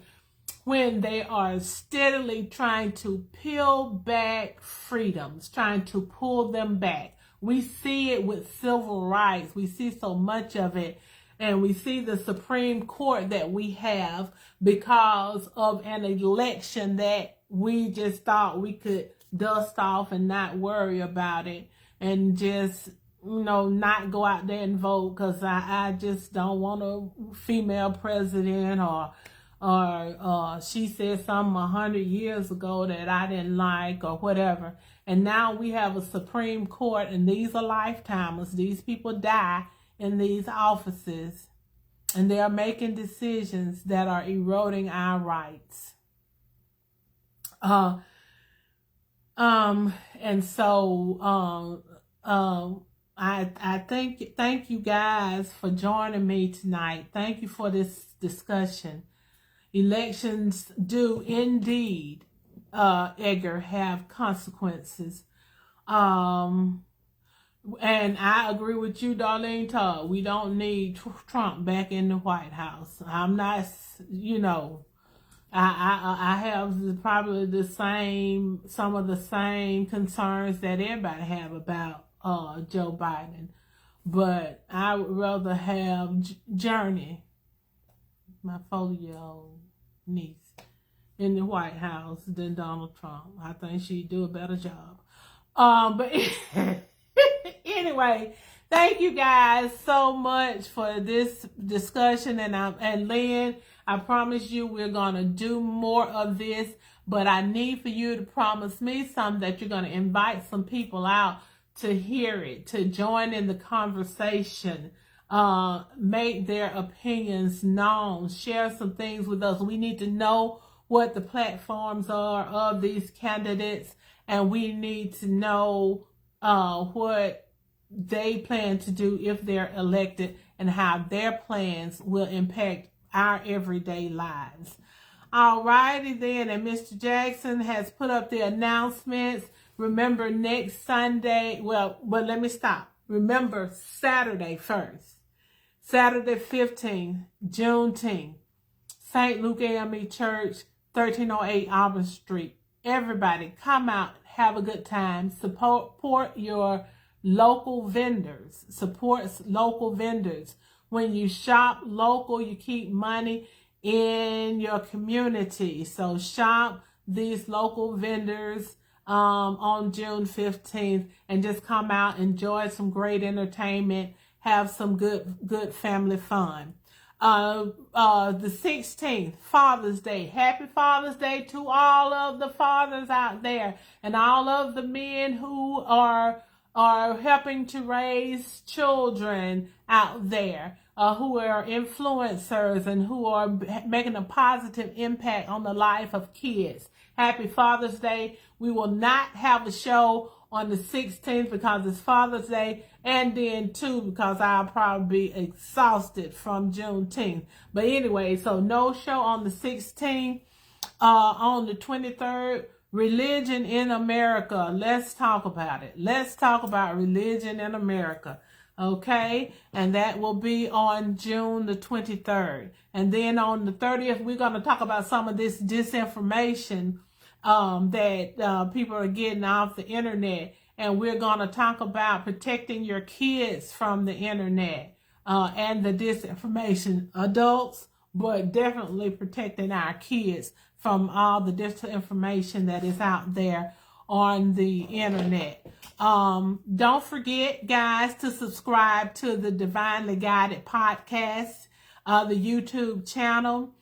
when they are steadily trying to peel back freedoms, trying to pull them back. We see it with civil rights. We see so much of it. And we see the Supreme Court that we have because of an election that we just thought we could dust off and not worry about it. And just, not go out there and vote because I just don't want a female president, or she said something 100 years ago that I didn't like, or whatever. And now we have a Supreme Court, and these are lifetimers. These people die in these offices, and they are making decisions that are eroding our rights. And so I thank you guys for joining me tonight. Thank you for this discussion. Elections do indeed, Edgar, have consequences. And I agree with you, Darlene Todd. We don't need Trump back in the White House. I'm not, I have probably some of the same concerns that everybody have about Joe Biden. But I would rather have Journey, my 4-year-old niece, in the White House than Donald Trump. I think she'd do a better job. But anyway, thank you guys so much for this discussion. And Lynn, I promise you we're going to do more of this. But I need for you to promise me something, that you're going to invite some people out to hear it, to join in the conversation. Make their opinions known, share some things with us. We need to know what the platforms are of these candidates, and we need to know what they plan to do if they're elected and how their plans will impact our everyday lives. All righty then, and Mr. Jackson has put up the announcements. Remember next Sunday, well, let me stop. Remember Saturday first. Saturday 15th, Juneteenth, St. Luke AME Church, 1308 Auburn Street. Everybody come out, have a good time. Support your local vendors. Support local vendors. When you shop local, you keep money in your community. So shop these local vendors on June 15th and just come out, enjoy some great entertainment, have some good family fun. The 16th, Father's Day. Happy Father's Day to all of the fathers out there and all of the men who are helping to raise children out there, who are influencers and who are making a positive impact on the life of kids. Happy Father's Day. We will not have a show on the 16th because it's Father's Day, and then too because I'll probably be exhausted from Juneteenth. But anyway, so no show on the 16th. On the 23rd, Religion in America. Let's talk about it. Let's talk about religion in America. Okay, and that will be on June the 23rd. And then on the 30th, we're going to talk about some of this disinformation that people are getting off the internet. And we're going to talk about protecting your kids from the internet and the disinformation. Adults, but definitely protecting our kids from all the disinformation that is out there on the internet. Don't forget, guys, to subscribe to the Divinely Guided podcast, the YouTube channel.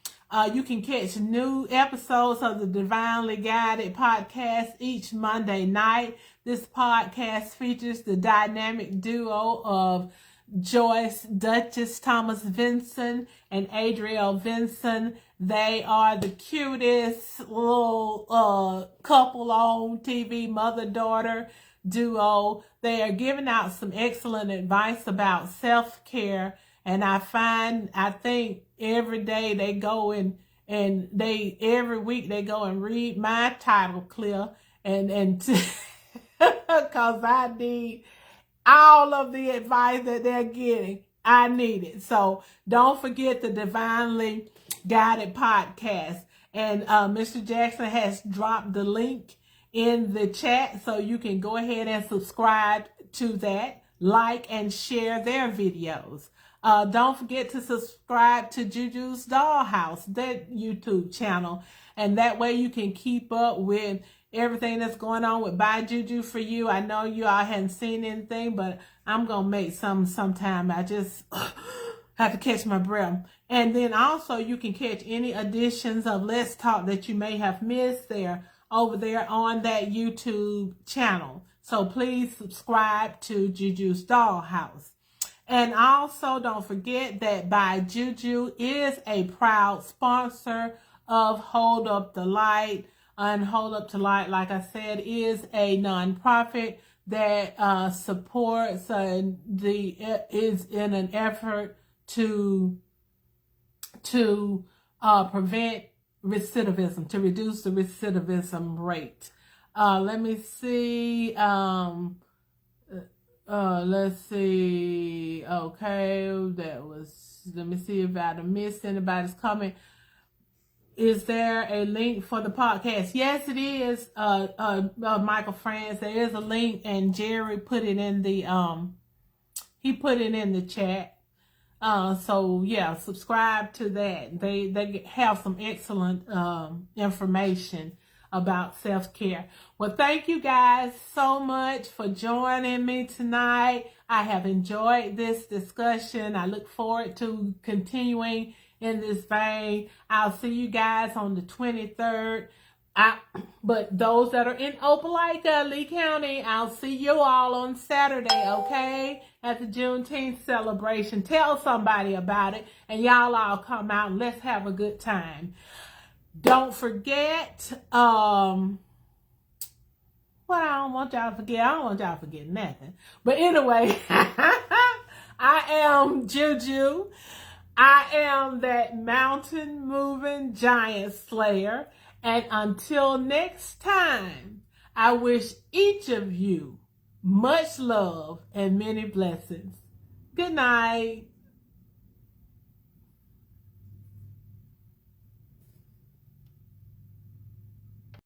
You can catch new episodes of the Divinely Guided podcast each Monday night. This podcast features the dynamic duo of Joyce Duchess Thomas Vinson and Adriel Vinson. They are the cutest little couple on TV, mother-daughter duo. They are giving out some excellent advice about self-care, and I think every day they go and every week they go and read my title clear and because I need all of the advice that they're getting. I need it. So don't forget the Divinely Guided podcast. And Mr. Jackson has dropped the link in the chat, so you can go ahead and subscribe to that, like and share their videos. Don't forget to subscribe to Juju's Dollhouse, that YouTube channel. And that way you can keep up with everything that's going on with By Juju for you. I know you all hadn't seen anything, but I'm going to make some sometime. I just have to catch my breath. And then also you can catch any editions of Let's Talk that you may have missed over there on that YouTube channel. So please subscribe to Juju's Dollhouse. And also don't forget that By Juju is a proud sponsor of Hold Up the Light. And Hold Up the Light, like I said, is a nonprofit that supports is in an effort to prevent recidivism, to reduce the recidivism rate. Let me see. Let's see. Okay, let me see if I missed anybody's comment. Is there a link for the podcast? Yes, it is. Michael France, there is a link, and Jerry put it in the he put it in the chat. So yeah, subscribe to that. They have some excellent information about self-care. Well, thank you guys so much for joining me tonight. I have enjoyed this discussion. I look forward to continuing in this vein. I'll see you guys on the 23rd. But those that are in Opelika, Lee County, I'll see you all on Saturday, okay? At the Juneteenth celebration. Tell somebody about it, and y'all all come out and let's have a good time. Don't forget, Well, I don't want y'all to forget. I don't want y'all to forget nothing. But anyway, I am Juju. I am that mountain moving giant slayer. And until next time, I wish each of you much love and many blessings. Good night.